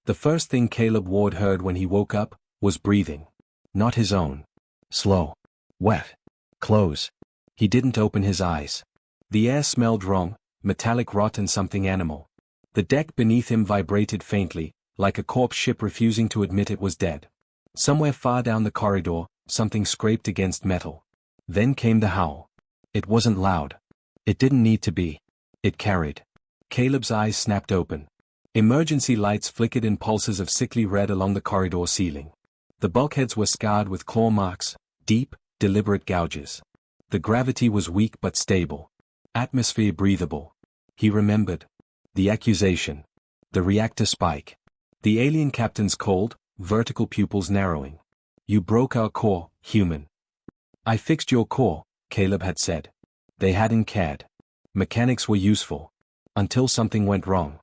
The first thing Caleb Ward heard when he woke up was breathing. Not his own. Slow. Wet. Close. He didn't open his eyes. The air smelled wrong, metallic rot and something animal. The deck beneath him vibrated faintly, like a corpse ship refusing to admit it was dead. Somewhere far down the corridor, something scraped against metal. Then came the howl. It wasn't loud. It didn't need to be. It carried. Caleb's eyes snapped open. Emergency lights flickered in pulses of sickly red along the corridor ceiling. The bulkheads were scarred with claw marks, deep, deliberate gouges. The gravity was weak but stable. Atmosphere breathable. He remembered. The accusation. The reactor spike. The alien captain's cold, vertical pupils narrowing. You broke our core, human. I fixed your core, Caleb had said. They hadn't cared. Mechanics were useful. Until something went wrong.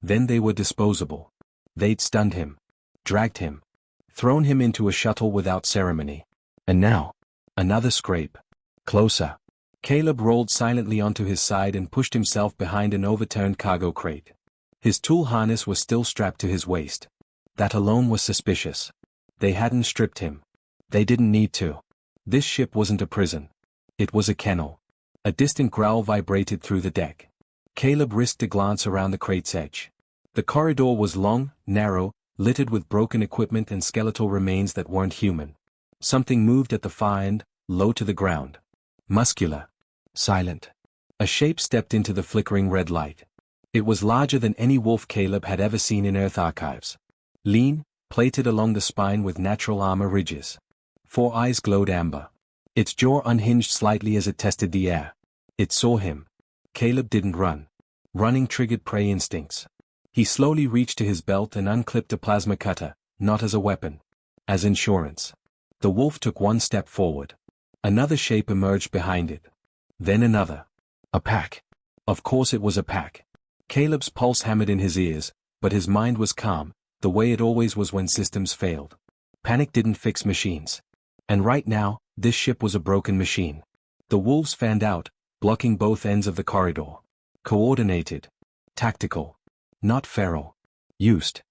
Then they were disposable. They'd stunned him. Dragged him. Thrown him into a shuttle without ceremony. And now. Another scrape. Closer. Caleb rolled silently onto his side and pushed himself behind an overturned cargo crate. His tool harness was still strapped to his waist. That alone was suspicious. They hadn't stripped him. They didn't need to. This ship wasn't a prison. It was a kennel. A distant growl vibrated through the deck. Caleb risked a glance around the crate's edge. The corridor was long, narrow, littered with broken equipment and skeletal remains that weren't human. Something moved at the far end, low to the ground. Muscular. Silent. A shape stepped into the flickering red light. It was larger than any wolf Caleb had ever seen in Earth archives. Lean, plated along the spine with natural armor ridges. 4 eyes glowed amber. Its jaw unhinged slightly as it tested the air. It saw him. Caleb didn't run. Running triggered prey instincts. He slowly reached to his belt and unclipped a plasma cutter, not as a weapon. As insurance. The wolf took 1 step forward. Another shape emerged behind it. Then another. A pack. Of course it was a pack. Caleb's pulse hammered in his ears, but his mind was calm, the way it always was when systems failed. Panic didn't fix machines. And right now, this ship was a broken machine. The wolves fanned out, blocking both ends of the corridor. Coordinated. Tactical. Not feral. Used.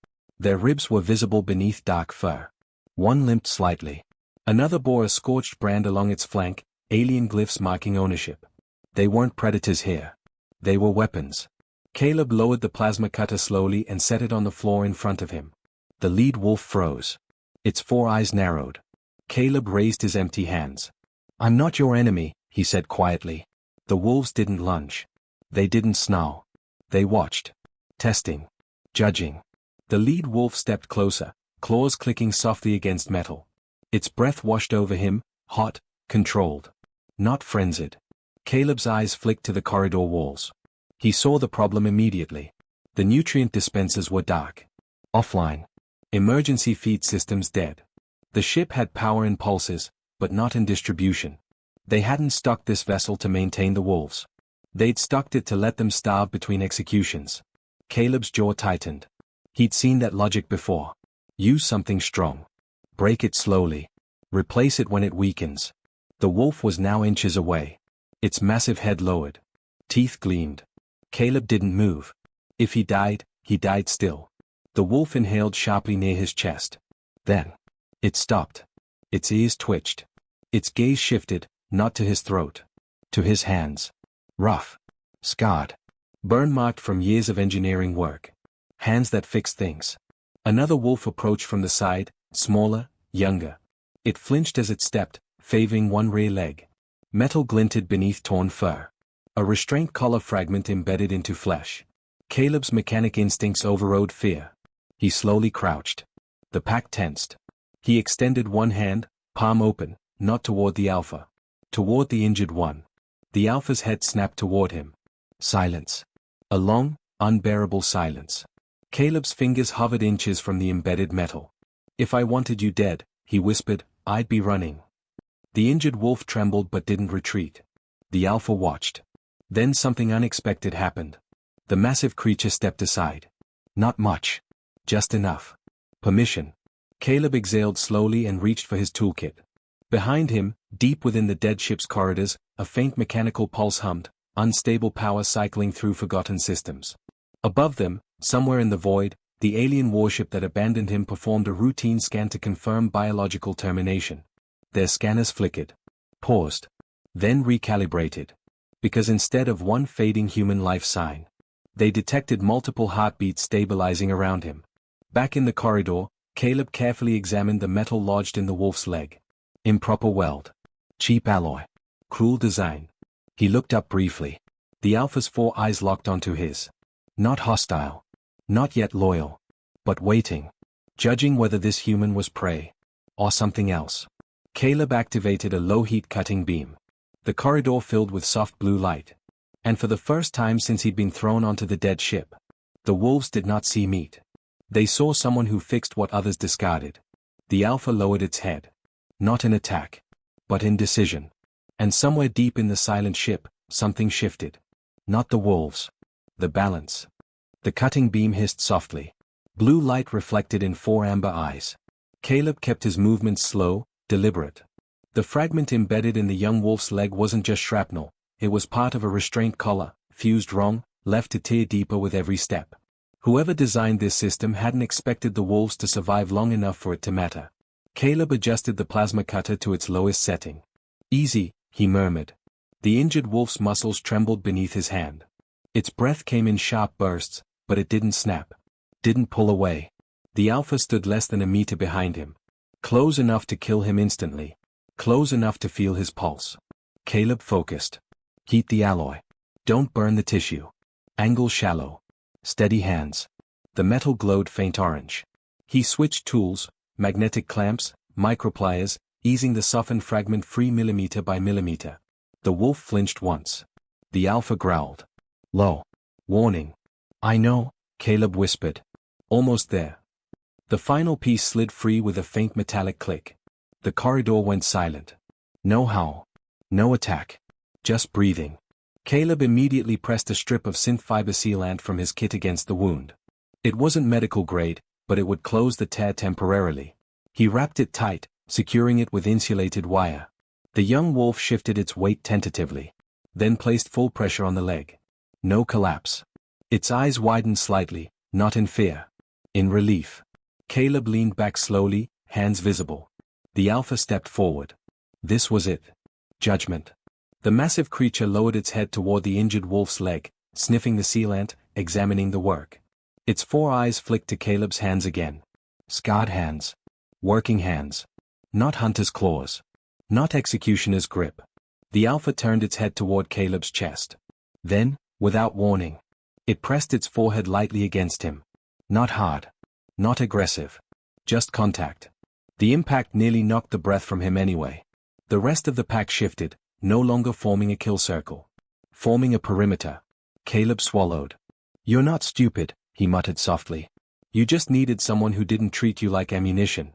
Their ribs were visible beneath dark fur. One limped slightly. Another bore a scorched brand along its flank, alien glyphs marking ownership. They weren't predators here. They were weapons. Caleb lowered the plasma cutter slowly and set it on the floor in front of him. The lead wolf froze. Its 4 eyes narrowed. Caleb raised his empty hands. I'm not your enemy, he said quietly. The wolves didn't lunge. They didn't snarl. They watched. Testing. Judging. The lead wolf stepped closer, claws clicking softly against metal. Its breath washed over him, hot, controlled. Not frenzied. Caleb's eyes flicked to the corridor walls. He saw the problem immediately. The nutrient dispensers were dark. Offline. Emergency feed systems dead. The ship had power in pulses, but not in distribution. They hadn't stocked this vessel to maintain the wolves. They'd stocked it to let them starve between executions. Caleb's jaw tightened. He'd seen that logic before. Use something strong. Break it slowly. Replace it when it weakens. The wolf was now inches away. Its massive head lowered. Teeth gleamed. Caleb didn't move. If he died still. The wolf inhaled sharply near his chest. Then. It stopped. Its ears twitched. Its gaze shifted, not to his throat. To his hands. Rough. Scarred. Burn-marked from years of engineering work. Hands that fixed things. Another wolf approached from the side, smaller, younger. It flinched as it stepped, favoring one rear leg. Metal glinted beneath torn fur. A restraint collar fragment embedded into flesh. Caleb's mechanic instincts overrode fear. He slowly crouched. The pack tensed. He extended one hand, palm open, not toward the alpha. Toward the injured one. The alpha's head snapped toward him. Silence. A long, unbearable silence. Caleb's fingers hovered inches from the embedded metal. If I wanted you dead, he whispered, I'd be running. The injured wolf trembled but didn't retreat. The alpha watched. Then something unexpected happened. The massive creature stepped aside. Not much. Just enough. Permission. Caleb exhaled slowly and reached for his toolkit. Behind him, deep within the dead ship's corridors, a faint mechanical pulse hummed, unstable power cycling through forgotten systems. Above them, somewhere in the void, The alien warship that abandoned him performed a routine scan to confirm biological termination. Their scanners flickered, paused, then recalibrated. Because instead of one fading human life sign, they detected multiple heartbeats stabilizing around him. Back in the corridor, Caleb carefully examined the metal lodged in the wolf's leg. Improper weld. Cheap alloy. Cruel design. He looked up briefly. The Alpha's 4 eyes locked onto his. Not hostile. Not yet loyal. But waiting. Judging whether this human was prey. Or something else. Caleb activated a low-heat cutting beam. The corridor filled with soft blue light. And for the first time since he'd been thrown onto the dead ship, the wolves did not see meat. They saw someone who fixed what others discarded. The Alpha lowered its head. Not in attack, but in decision. And somewhere deep in the silent ship, something shifted. Not the wolves. The balance. The cutting beam hissed softly. Blue light reflected in 4 amber eyes. Caleb kept his movements slow, deliberate. The fragment embedded in the young wolf's leg wasn't just shrapnel, it was part of a restraint collar, fused wrong, left to tear deeper with every step. Whoever designed this system hadn't expected the wolves to survive long enough for it to matter. Caleb adjusted the plasma cutter to its lowest setting. Easy, he murmured. The injured wolf's muscles trembled beneath his hand. Its breath came in sharp bursts, but it didn't snap. Didn't pull away. The Alpha stood less than a meter behind him. Close enough to kill him instantly. Close enough to feel his pulse. Caleb focused. Heat the alloy. Don't burn the tissue. Angle shallow. Steady hands. The metal glowed faint orange. He switched tools, magnetic clamps, micropliers, easing the softened fragment free millimeter by millimeter. The wolf flinched once. The Alpha growled. Low. Warning. I know, Caleb whispered. Almost there. The final piece slid free with a faint metallic click. The corridor went silent. No howl. No attack. Just breathing. Caleb immediately pressed a strip of synth fiber sealant from his kit against the wound. It wasn't medical grade, but it would close the tear temporarily. He wrapped it tight, securing it with insulated wire. The young wolf shifted its weight tentatively, then placed full pressure on the leg. No collapse. Its eyes widened slightly, not in fear. In relief. Caleb leaned back slowly, hands visible. The Alpha stepped forward. This was it. Judgment. The massive creature lowered its head toward the injured wolf's leg, sniffing the sealant, examining the work. Its 4 eyes flicked to Caleb's hands again. Scarred hands. Working hands. Not hunter's claws. Not executioner's grip. The Alpha turned its head toward Caleb's chest. Then, without warning, it pressed its forehead lightly against him. Not hard. Not aggressive. Just contact. The impact nearly knocked the breath from him anyway. The rest of the pack shifted, no longer forming a kill circle. Forming a perimeter. Caleb swallowed. You're not stupid, he muttered softly. You just needed someone who didn't treat you like ammunition.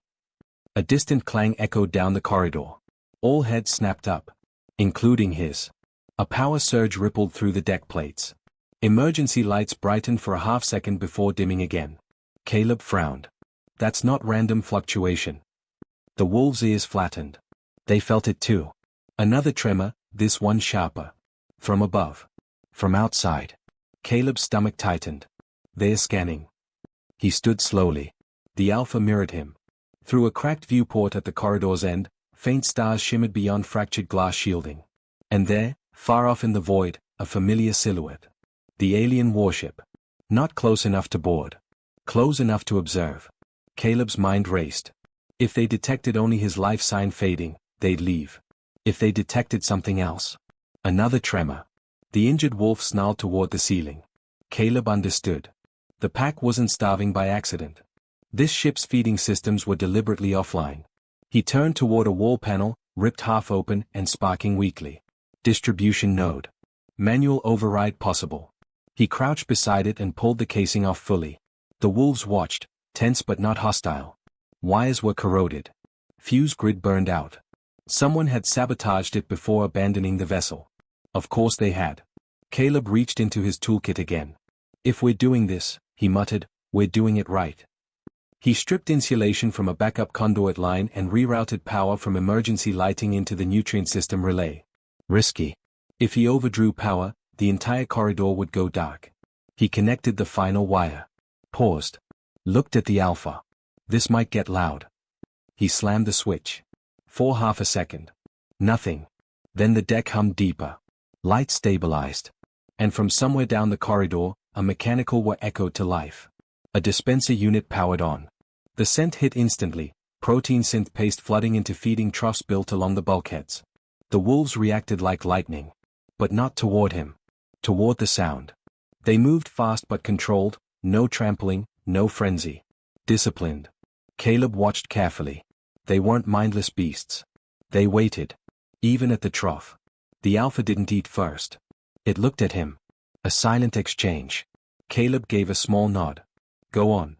A distant clang echoed down the corridor. All heads snapped up. Including his. A power surge rippled through the deck plates. Emergency lights brightened for a half-second before dimming again. Caleb frowned. That's not random fluctuation. The wolves' ears flattened. They felt it too. Another tremor, this one sharper. From above. From outside. Caleb's stomach tightened. They're scanning. He stood slowly. The Alpha mirrored him. Through a cracked viewport at the corridor's end, faint stars shimmered beyond fractured glass shielding. And there, far off in the void, a familiar silhouette. The alien warship. Not close enough to board. Close enough to observe. Caleb's mind raced. If they detected only his life sign fading, they'd leave. If they detected something else. Another tremor. The injured wolf snarled toward the ceiling. Caleb understood. The pack wasn't starving by accident. This ship's feeding systems were deliberately offline. He turned toward a wall panel, ripped half open and sparking weakly. Distribution node. Manual override possible. He crouched beside it and pulled the casing off fully. The wolves watched, tense but not hostile. Wires were corroded. Fuse grid burned out. Someone had sabotaged it before abandoning the vessel. Of course they had. Caleb reached into his toolkit again. If we're doing this, he muttered, we're doing it right. He stripped insulation from a backup conduit line and rerouted power from emergency lighting into the nutrient system relay. Risky. If he overdrew power, the entire corridor would go dark. He connected the final wire. Paused. Looked at the alpha. This might get loud. He slammed the switch. For half a second. Nothing. Then the deck hummed deeper. Light stabilized. And from somewhere down the corridor, a mechanical whir echoed to life. A dispenser unit powered on. The scent hit instantly, protein synth paste flooding into feeding troughs built along the bulkheads. The wolves reacted like lightning. But not toward him. Toward the sound. They moved fast but controlled, no trampling, no frenzy. Disciplined. Caleb watched carefully. They weren't mindless beasts. They waited. Even at the trough. The alpha didn't eat first. It looked at him. A silent exchange. Caleb gave a small nod. Go on.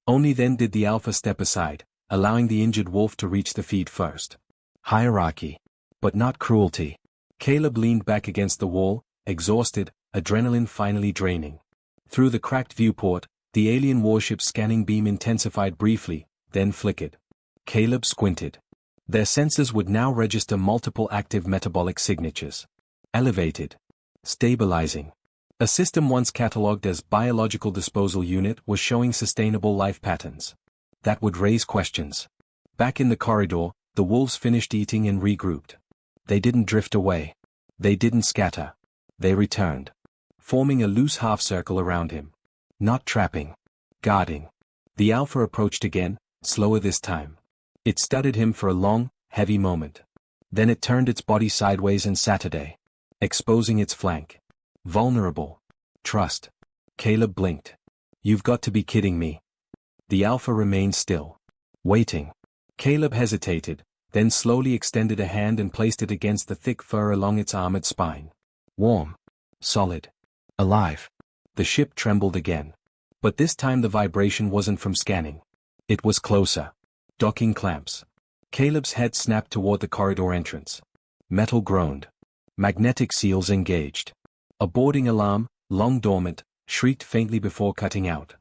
Only then did the alpha step aside, allowing the injured wolf to reach the feed first. Hierarchy. But not cruelty. Caleb leaned back against the wall, exhausted, adrenaline finally draining. Through the cracked viewport, the alien warship's scanning beam intensified briefly, then flickered. Caleb squinted. Their sensors would now register multiple active metabolic signatures. Elevated. Stabilizing. A system once catalogued as biological disposal unit was showing sustainable life patterns. That would raise questions. Back in the corridor, the wolves finished eating and regrouped. They didn't drift away. They didn't scatter. They returned. Forming a loose half-circle around him. Not trapping. Guarding. The alpha approached again, slower this time. It studied him for a long, heavy moment. Then it turned its body sideways and Saturday. Exposing its flank. Vulnerable. Trust. Caleb blinked. You've got to be kidding me. The alpha remained still. Waiting. Caleb hesitated, then slowly extended a hand and placed it against the thick fur along its armored spine. Warm. Solid. Alive. The ship trembled again. But this time the vibration wasn't from scanning. It was closer. Docking clamps. Caleb's head snapped toward the corridor entrance. Metal groaned. Magnetic seals engaged. A boarding alarm, long dormant, shrieked faintly before cutting out.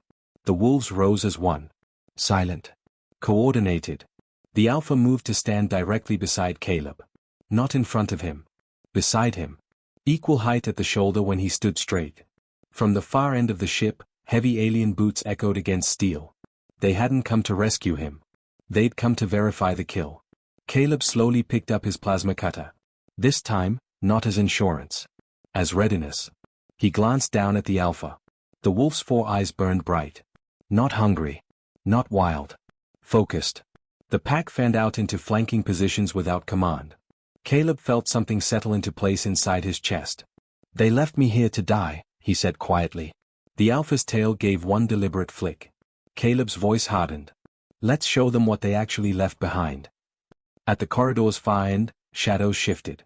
The wolves rose as one. Silent. Coordinated. The alpha moved to stand directly beside Caleb. Not in front of him. Beside him. Equal height at the shoulder when he stood straight. From the far end of the ship, heavy alien boots echoed against steel. They hadn't come to rescue him. They'd come to verify the kill. Caleb slowly picked up his plasma cutter. This time, not as insurance. As readiness. He glanced down at the alpha. The wolf's 4 eyes burned bright. Not hungry. Not wild. Focused. The pack fanned out into flanking positions without command. Caleb felt something settle into place inside his chest. They left me here to die, he said quietly. The alpha's tail gave one deliberate flick. Caleb's voice hardened. Let's show them what they actually left behind. At the corridor's far end, shadows shifted.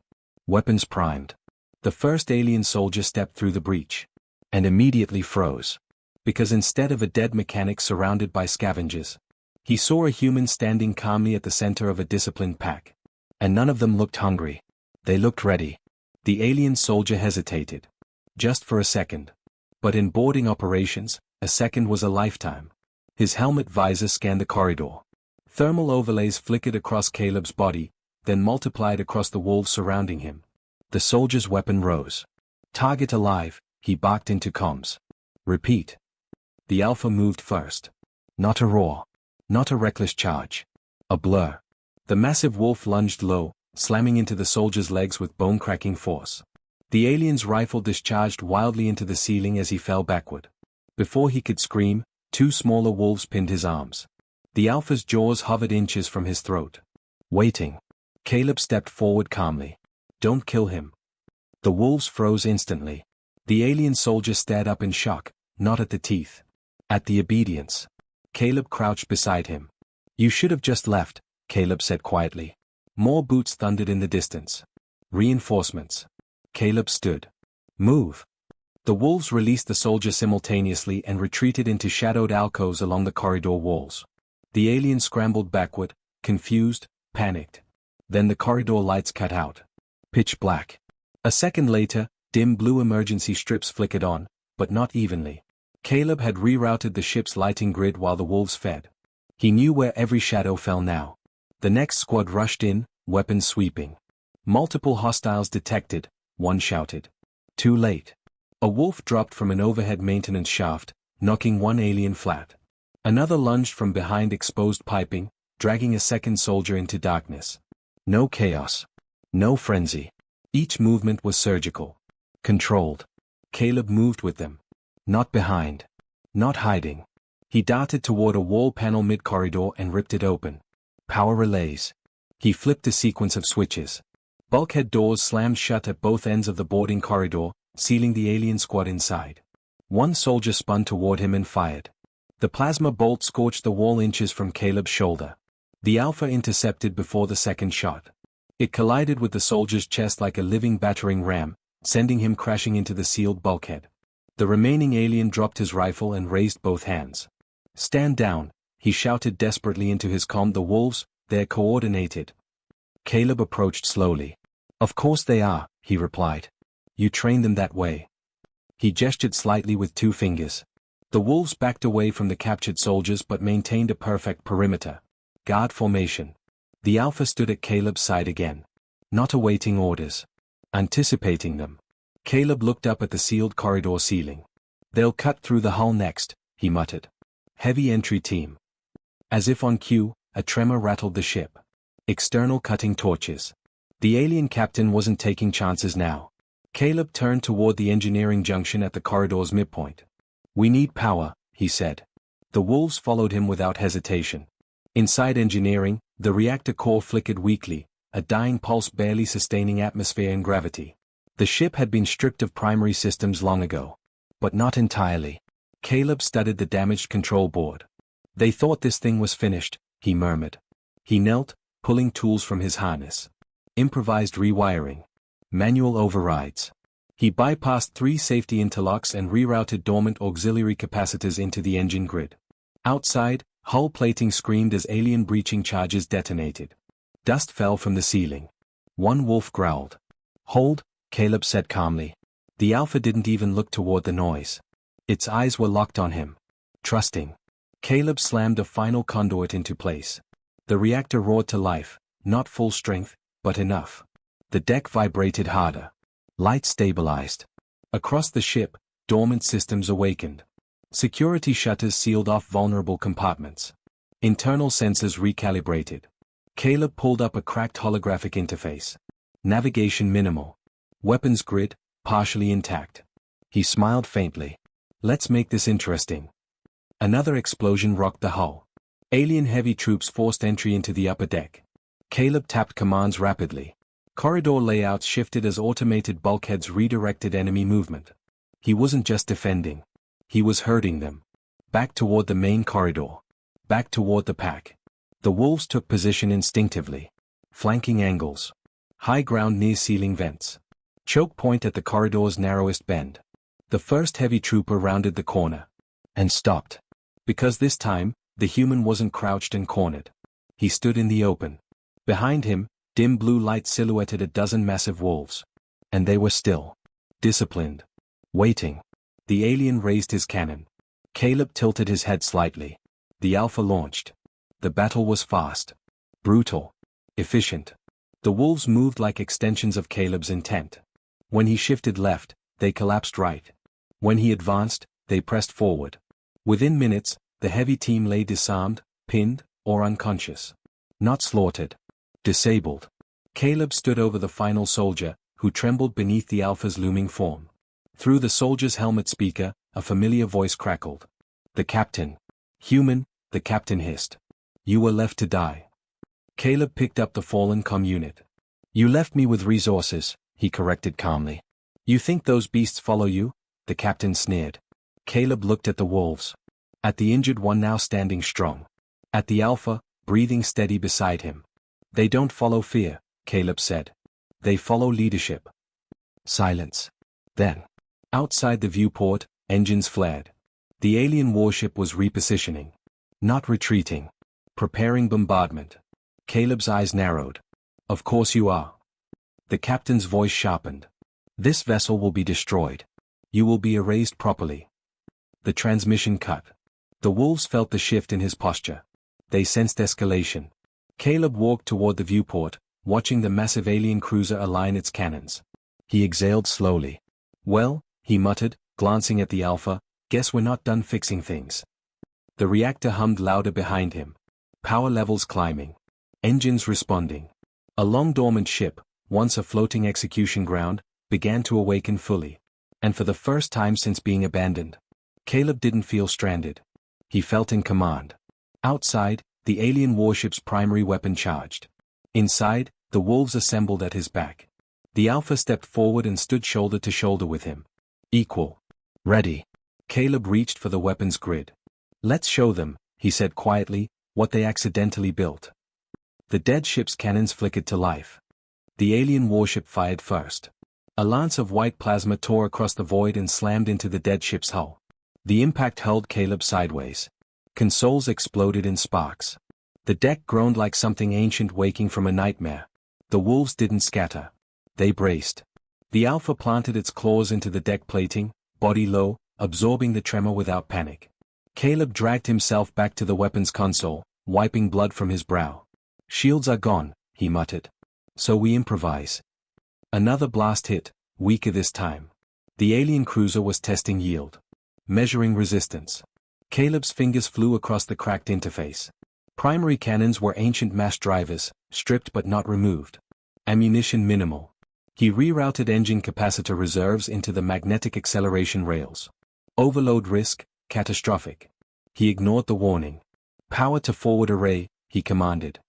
Weapons primed. The first alien soldier stepped through the breach. And immediately froze. Because instead of a dead mechanic surrounded by scavengers, he saw a human standing calmly at the center of a disciplined pack. And none of them looked hungry. They looked ready. The alien soldier hesitated. Just for a second. But in boarding operations, a second was a lifetime. His helmet visor scanned the corridor. Thermal overlays flickered across Caleb's body, then multiplied across the wolves surrounding him. The soldier's weapon rose. Target alive, he barked into comms. Repeat. The alpha moved first. Not a roar. Not a reckless charge. A blur. The massive wolf lunged low, slamming into the soldier's legs with bone-cracking force. The alien's rifle discharged wildly into the ceiling as he fell backward. Before he could scream, 2 smaller wolves pinned his arms. The alpha's jaws hovered inches from his throat. Waiting. Caleb stepped forward calmly. Don't kill him. The wolves froze instantly. The alien soldier stared up in shock, not at the teeth. At the obedience. Caleb crouched beside him. You should have just left, Caleb said quietly. More boots thundered in the distance. Reinforcements. Caleb stood. Move. The wolves released the soldier simultaneously and retreated into shadowed alcoves along the corridor walls. The alien scrambled backward, confused, panicked. Then the corridor lights cut out. Pitch black. A second later, dim blue emergency strips flickered on, but not evenly. Caleb had rerouted the ship's lighting grid while the wolves fed. He knew where every shadow fell now. The next squad rushed in, weapons sweeping. Multiple hostiles detected, one shouted. Too late. A wolf dropped from an overhead maintenance shaft, knocking one alien flat. Another lunged from behind exposed piping, dragging a second soldier into darkness. No chaos. No frenzy. Each movement was surgical. Controlled. Caleb moved with them. Not behind. Not hiding. He darted toward a wall panel mid-corridor and ripped it open. Power relays. He flipped a sequence of switches. Bulkhead doors slammed shut at both ends of the boarding corridor, sealing the alien squad inside. One soldier spun toward him and fired. The plasma bolt scorched the wall inches from Caleb's shoulder. The Alpha intercepted before the second shot. It collided with the soldier's chest like a living battering ram, sending him crashing into the sealed bulkhead. The remaining alien dropped his rifle and raised both hands. "Stand down," he shouted desperately into his comm. "The wolves, they're coordinated." Caleb approached slowly. "Of course they are," he replied. "You trained them that way." He gestured slightly with two fingers. The wolves backed away from the captured soldiers but maintained a perfect perimeter. Guard formation. The Alpha stood at Caleb's side again. Not awaiting orders. Anticipating them. Caleb looked up at the sealed corridor ceiling. "They'll cut through the hull next," he muttered. "Heavy entry team." As if on cue, a tremor rattled the ship. External cutting torches. The alien captain wasn't taking chances now. Caleb turned toward the engineering junction at the corridor's midpoint. "We need power," he said. The wolves followed him without hesitation. Inside engineering, the reactor core flickered weakly, a dying pulse barely sustaining atmosphere and gravity. The ship had been stripped of primary systems long ago. But not entirely. Caleb studied the damaged control board. "They thought this thing was finished," he murmured. He knelt, pulling tools from his harness. Improvised rewiring. Manual overrides. He bypassed 3 safety interlocks and rerouted dormant auxiliary capacitors into the engine grid. Outside, hull plating screamed as alien breaching charges detonated. Dust fell from the ceiling. One wolf growled. "Hold," Caleb said calmly. The Alpha didn't even look toward the noise. Its eyes were locked on him. Trusting. Caleb slammed a final conduit into place. The reactor roared to life, not full strength, but enough. The deck vibrated harder. Light stabilized. Across the ship, dormant systems awakened. Security shutters sealed off vulnerable compartments. Internal sensors recalibrated. Caleb pulled up a cracked holographic interface. Navigation minimal. Weapons grid, partially intact. He smiled faintly. "Let's make this interesting." Another explosion rocked the hull. Alien heavy troops forced entry into the upper deck. Caleb tapped commands rapidly. Corridor layouts shifted as automated bulkheads redirected enemy movement. He wasn't just defending. He was herding them. Back toward the main corridor. Back toward the pack. The wolves took position instinctively. Flanking angles. High ground near ceiling vents. Choke point at the corridor's narrowest bend. The first heavy trooper rounded the corner. And stopped. Because this time, the human wasn't crouched and cornered. He stood in the open. Behind him, dim blue light silhouetted a dozen massive wolves. And they were still. Disciplined. Waiting. The alien raised his cannon. Caleb tilted his head slightly. The Alpha launched. The battle was fast. Brutal. Efficient. The wolves moved like extensions of Caleb's intent. When he shifted left, they collapsed right. When he advanced, they pressed forward. Within minutes, the heavy team lay disarmed, pinned, or unconscious. Not slaughtered. Disabled. Caleb stood over the final soldier, who trembled beneath the Alpha's looming form. Through the soldier's helmet speaker, a familiar voice crackled. "The captain." "Human," the captain hissed. "You were left to die." Caleb picked up the fallen comm unit. "You left me with resources," he corrected calmly. "You think those beasts follow you?" the captain sneered. Caleb looked at the wolves. At the injured one now standing strong. At the Alpha, breathing steady beside him. "They don't follow fear," Caleb said. "They follow leadership." Silence. Then. Outside the viewport, engines flared. The alien warship was repositioning. Not retreating. Preparing bombardment. Caleb's eyes narrowed. "Of course you are." The captain's voice sharpened. "This vessel will be destroyed. You will be erased properly." The transmission cut. The wolves felt the shift in his posture. They sensed escalation. Caleb walked toward the viewport, watching the massive alien cruiser align its cannons. He exhaled slowly. "Well," he muttered, glancing at the Alpha, "guess we're not done fixing things." The reactor hummed louder behind him. Power levels climbing. Engines responding. A long-dormant ship, once a floating execution ground, began to awaken fully. And for the first time since being abandoned, Caleb didn't feel stranded. He felt in command. Outside, the alien warship's primary weapon charged. Inside, the wolves assembled at his back. The Alpha stepped forward and stood shoulder to shoulder with him. Equal. Ready. Caleb reached for the weapon's grid. Let's show them, he said quietly, what they accidentally built. The dead ship's cannons flickered to life. The alien warship fired first. A lance of white plasma tore across the void and slammed into the dead ship's hull. The impact hurled Caleb sideways. Consoles exploded in sparks. The deck groaned like something ancient waking from a nightmare. The wolves didn't scatter. They braced. The Alpha planted its claws into the deck plating, body low, absorbing the tremor without panic. Caleb dragged himself back to the weapon's console, wiping blood from his brow. Shields are gone, he muttered. So we improvise. Another blast hit, weaker this time. The alien cruiser was testing yield. Measuring resistance. Caleb's fingers flew across the cracked interface. Primary cannons were ancient mass drivers, stripped but not removed. Ammunition minimal. He rerouted engine capacitor reserves into the magnetic acceleration rails. Overload risk, catastrophic. He ignored the warning. Power to forward array, he commanded.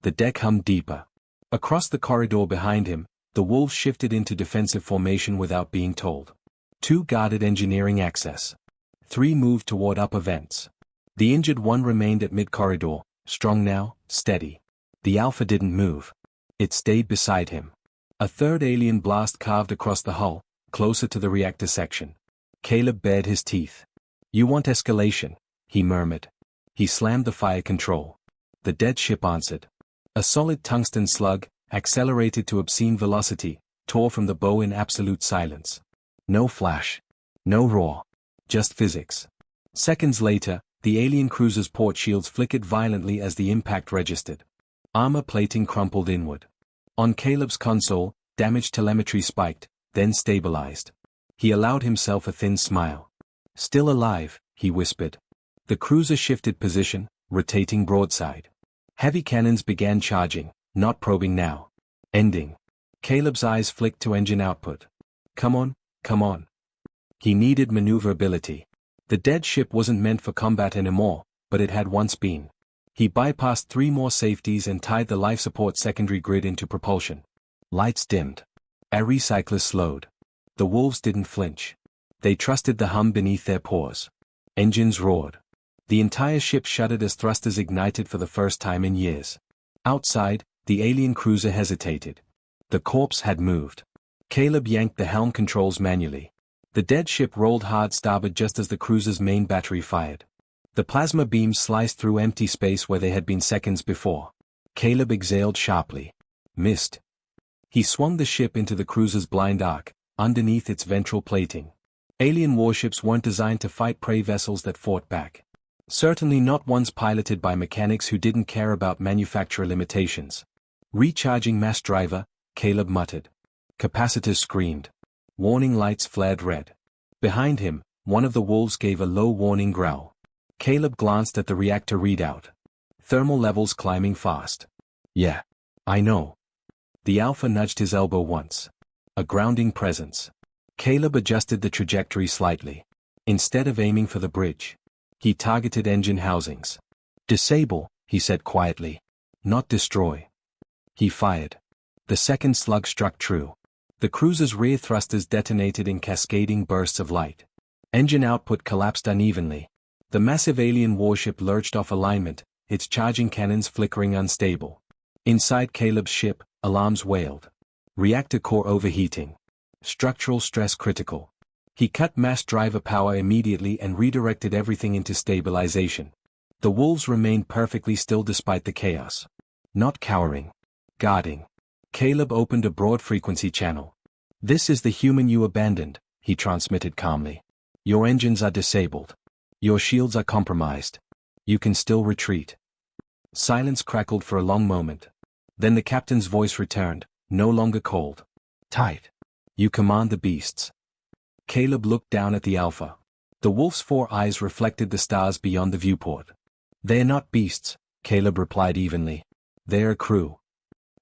The deck hummed deeper. Across the corridor behind him, the wolves shifted into defensive formation without being told. 2 guarded engineering access. 3 moved toward upper vents. The injured one remained at mid-corridor, strong now, steady. The Alpha didn't move. It stayed beside him. A third alien blast carved across the hull, closer to the reactor section. Caleb bared his teeth. You want escalation, he murmured. He slammed the fire control. The dead ship answered. A solid tungsten slug, accelerated to obscene velocity, tore from the bow in absolute silence. No flash. No roar. Just physics. Seconds later, the alien cruiser's port shields flickered violently as the impact registered. Armor plating crumpled inward. On Caleb's console, damaged telemetry spiked, then stabilized. He allowed himself a thin smile. Still alive, he whispered. The cruiser shifted position, rotating broadside. Heavy cannons began charging, not probing now. Ending. Caleb's eyes flicked to engine output. Come on, come on. He needed maneuverability. The dead ship wasn't meant for combat anymore, but it had once been. He bypassed 3 more safeties and tied the life support secondary grid into propulsion. Lights dimmed. A recycler slowed. The wolves didn't flinch. They trusted the hum beneath their paws. Engines roared. The entire ship shuddered as thrusters ignited for the first time in years. Outside, the alien cruiser hesitated. The corpse had moved. Caleb yanked the helm controls manually. The dead ship rolled hard starboard just as the cruiser's main battery fired. The plasma beams sliced through empty space where they had been seconds before. Caleb exhaled sharply. Missed. He swung the ship into the cruiser's blind arc, underneath its ventral plating. Alien warships weren't designed to fight prey vessels that fought back. Certainly not ones piloted by mechanics who didn't care about manufacturer limitations. Recharging mass driver, Caleb muttered. Capacitors screamed. Warning lights flared red. Behind him, one of the wolves gave a low warning growl. Caleb glanced at the reactor readout. Thermal levels climbing fast. Yeah. I know. The Alpha nudged his elbow once. A grounding presence. Caleb adjusted the trajectory slightly. Instead of aiming for the bridge, he targeted engine housings. Disable, he said quietly. Not destroy. He fired. The second slug struck true. The cruiser's rear thrusters detonated in cascading bursts of light. Engine output collapsed unevenly. The massive alien warship lurched off alignment, its charging cannons flickering unstable. Inside Caleb's ship, alarms wailed. Reactor core overheating. Structural stress critical. He cut mass driver power immediately and redirected everything into stabilization. The wolves remained perfectly still despite the chaos. Not cowering. Guarding. Caleb opened a broad frequency channel. This is the human you abandoned, he transmitted calmly. Your engines are disabled. Your shields are compromised. You can still retreat. Silence crackled for a long moment. Then the captain's voice returned, no longer cold. Tight. You command the beasts. Caleb looked down at the Alpha. The wolf's 4 eyes reflected the stars beyond the viewport. "They're not beasts," Caleb replied evenly. "They're a crew."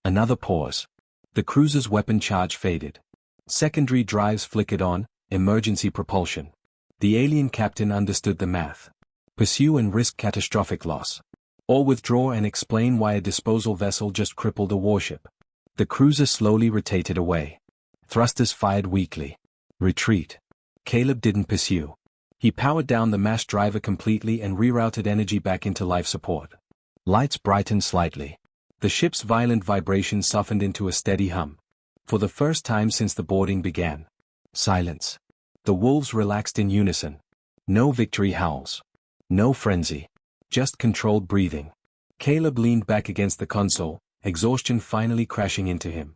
Another pause. The cruiser's weapon charge faded. Secondary drives flickered on, emergency propulsion. The alien captain understood the math. Pursue and risk catastrophic loss. Or withdraw and explain why a disposal vessel just crippled a warship. The cruiser slowly rotated away. Thrusters fired weakly. Retreat. Caleb didn't pursue. He powered down the mass driver completely and rerouted energy back into life support. Lights brightened slightly. The ship's violent vibration softened into a steady hum. For the first time since the boarding began. Silence. The wolves relaxed in unison. No victory howls. No frenzy. Just controlled breathing. Caleb leaned back against the console, exhaustion finally crashing into him.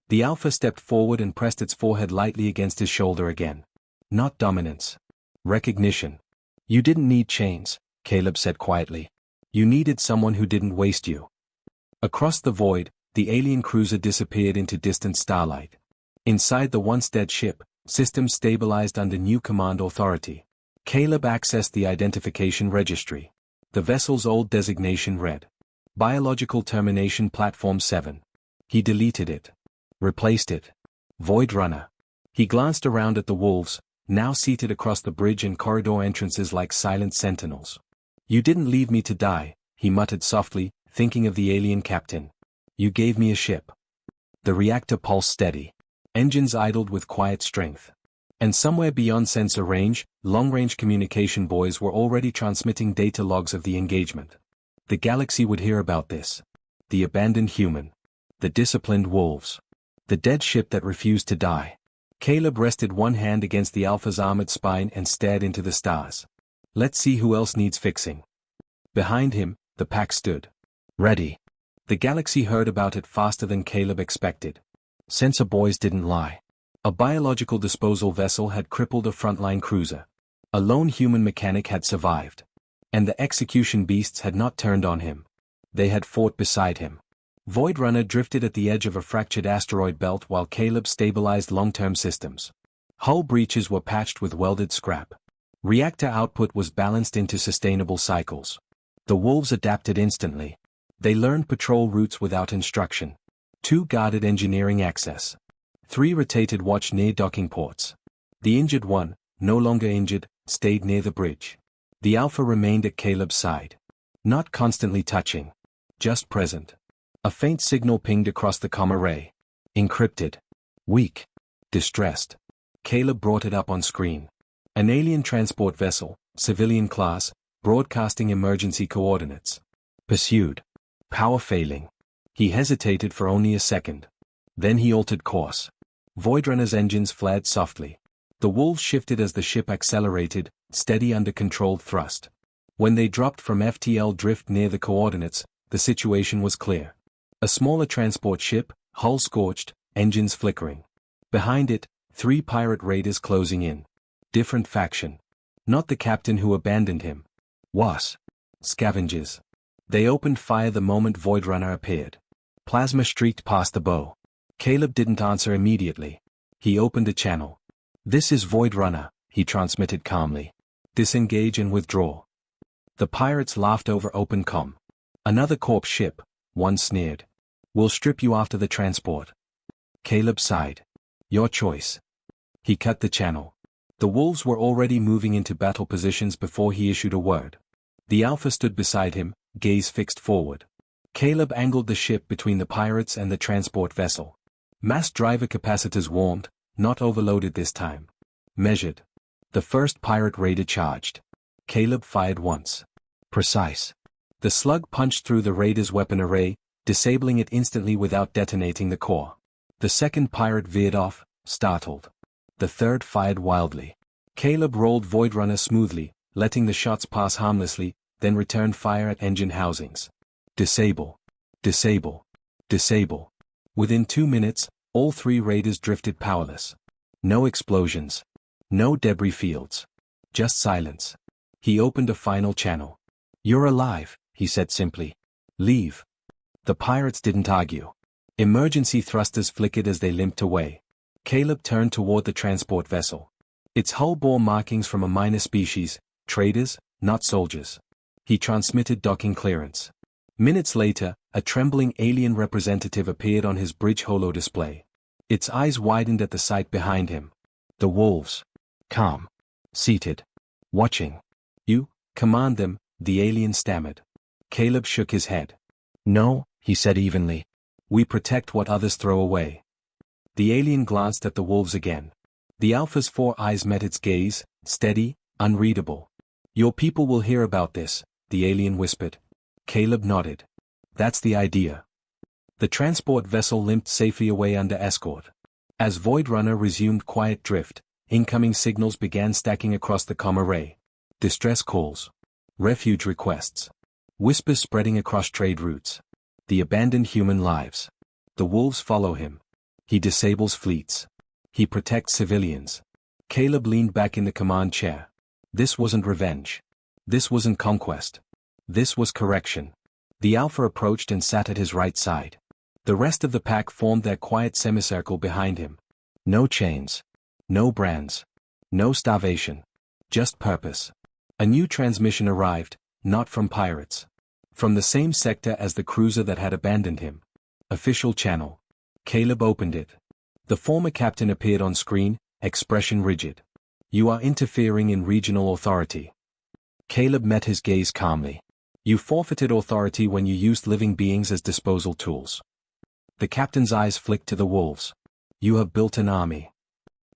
The Alpha stepped forward and pressed its forehead lightly against his shoulder again. Not dominance. Recognition. "You didn't need chains," Caleb said quietly. "You needed someone who didn't waste you." Across the void, the alien cruiser disappeared into distant starlight. Inside the once dead ship, systems stabilized under new command authority. Caleb accessed the identification registry. The vessel's old designation read, "Biological Termination Platform 7. He deleted it. Replaced it. Void Runner. He glanced around at the wolves, now seated across the bridge and corridor entrances like silent sentinels. "You didn't leave me to die," he muttered softly, thinking of the alien captain. "You gave me a ship." The reactor pulsed steady. Engines idled with quiet strength. And somewhere beyond sensor range, long-range communication buoys were already transmitting data logs of the engagement. The galaxy would hear about this. The abandoned human. The disciplined wolves. The dead ship that refused to die. Caleb rested one hand against the Alpha's armored spine and stared into the stars. "Let's see who else needs fixing." Behind him, the pack stood. Ready. The galaxy heard about it faster than Caleb expected. Sensor buoys didn't lie. A biological disposal vessel had crippled a frontline cruiser. A lone human mechanic had survived. And the execution beasts had not turned on him. They had fought beside him. Void Runner drifted at the edge of a fractured asteroid belt while Caleb stabilized long-term systems. Hull breaches were patched with welded scrap. Reactor output was balanced into sustainable cycles. The wolves adapted instantly. They learned patrol routes without instruction. 2 guarded engineering access. 3 rotated watch near docking ports. The injured one, no longer injured, stayed near the bridge. The Alpha remained at Caleb's side. Not constantly touching. Just present. A faint signal pinged across the comm array. Encrypted. Weak. Distressed. Caleb brought it up on screen. An alien transport vessel, civilian class, broadcasting emergency coordinates. Pursued. Power failing. He hesitated for only a second. Then he altered course. Voidrunner's engines flared softly. The wolves shifted as the ship accelerated, steady under controlled thrust. When they dropped from FTL drift near the coordinates, the situation was clear. A smaller transport ship, hull scorched, engines flickering. Behind it, 3 pirate raiders closing in. Different faction. Not the captain who abandoned him. Was. Scavengers. They opened fire the moment Voidrunner appeared. Plasma streaked past the bow. Caleb didn't answer immediately. He opened a channel. "This is Voidrunner," he transmitted calmly. "Disengage and withdraw." The pirates laughed over open comm. "Another corpse ship," one sneered. "We'll strip you after the transport." Caleb sighed. "Your choice." He cut the channel. The wolves were already moving into battle positions before he issued a word. The Alpha stood beside him, gaze fixed forward. Caleb angled the ship between the pirates and the transport vessel. Mass driver capacitors warmed, not overloaded this time. Measured. The first pirate raider charged. Caleb fired once. Precise. The slug punched through the raider's weapon array, disabling it instantly without detonating the core. The second pirate veered off, startled. The third fired wildly. Caleb rolled Voidrunner smoothly, letting the shots pass harmlessly, then returned fire at engine housings. Disable. Disable. Disable. Within 2 minutes, all 3 raiders drifted powerless. No explosions. No debris fields. Just silence. He opened a final channel. "You're alive," he said simply. "Leave." The pirates didn't argue. Emergency thrusters flickered as they limped away. Caleb turned toward the transport vessel. Its hull bore markings from a minor species, traders, not soldiers. He transmitted docking clearance. Minutes later, a trembling alien representative appeared on his bridge holo display. Its eyes widened at the sight behind him. The wolves. Calm. Seated. Watching. You command them, the alien stammered. Caleb shook his head. No, he said evenly. We protect what others throw away. The alien glanced at the wolves again. The Alpha's 4 eyes met its gaze, steady, unreadable. Your people will hear about this, the alien whispered. Caleb nodded. That's the idea. The transport vessel limped safely away under escort. As Void Runner resumed quiet drift, incoming signals began stacking across the comm array. Distress calls. Refuge requests. Whispers spreading across trade routes. The abandoned human lives. The wolves follow him. He disables fleets. He protects civilians. Caleb leaned back in the command chair. This wasn't revenge. This wasn't conquest. This was correction. The Alpha approached and sat at his right side. The rest of the pack formed their quiet semicircle behind him. No chains. No brands. No starvation. Just purpose. A new transmission arrived, not from pirates. From the same sector as the cruiser that had abandoned him. Official channel. Caleb opened it. The former captain appeared on screen, expression rigid. You are interfering in regional authority. Caleb met his gaze calmly. You forfeited authority when you used living beings as disposal tools. The captain's eyes flicked to the wolves. You have built an army.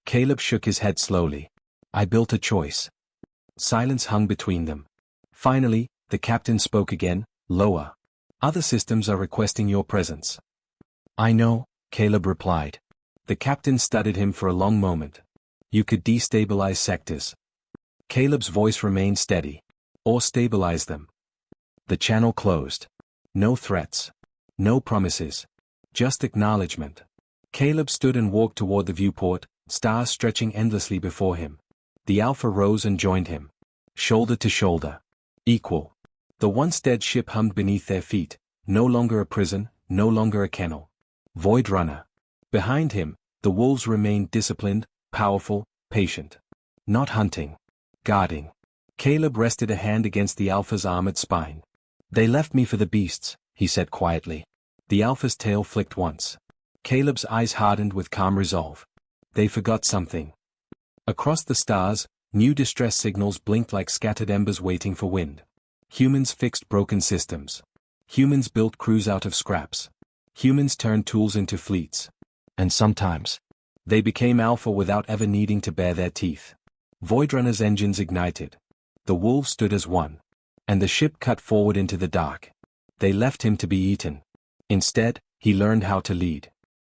Caleb shook his head slowly. I built a choice. Silence hung between them. Finally, the captain spoke again, lower. Other systems are requesting your presence. I know, Caleb replied. The captain studied him for a long moment. You could destabilize sectors. Caleb's voice remained steady. Or stabilize them. The channel closed. No threats. No promises. Just acknowledgement. Caleb stood and walked toward the viewport, stars stretching endlessly before him. The Alpha rose and joined him. Shoulder to shoulder. Equal. The once dead ship hummed beneath their feet, no longer a prison, no longer a kennel. Void Runner. Behind him, the wolves remained disciplined, powerful, patient. Not hunting. Guarding. Caleb rested a hand against the Alpha's armored spine. They left me for the beasts, he said quietly. The Alpha's tail flicked once. Caleb's eyes hardened with calm resolve. They forgot something. Across the stars, new distress signals blinked like scattered embers waiting for wind. Humans fixed broken systems. Humans built crews out of scraps. Humans turned tools into fleets. And sometimes, they became Alpha without ever needing to bare their teeth. Void Runner's engines ignited. The wolves stood as one. And the ship cut forward into the dark. They left him to be eaten. Instead, he learned how to lead.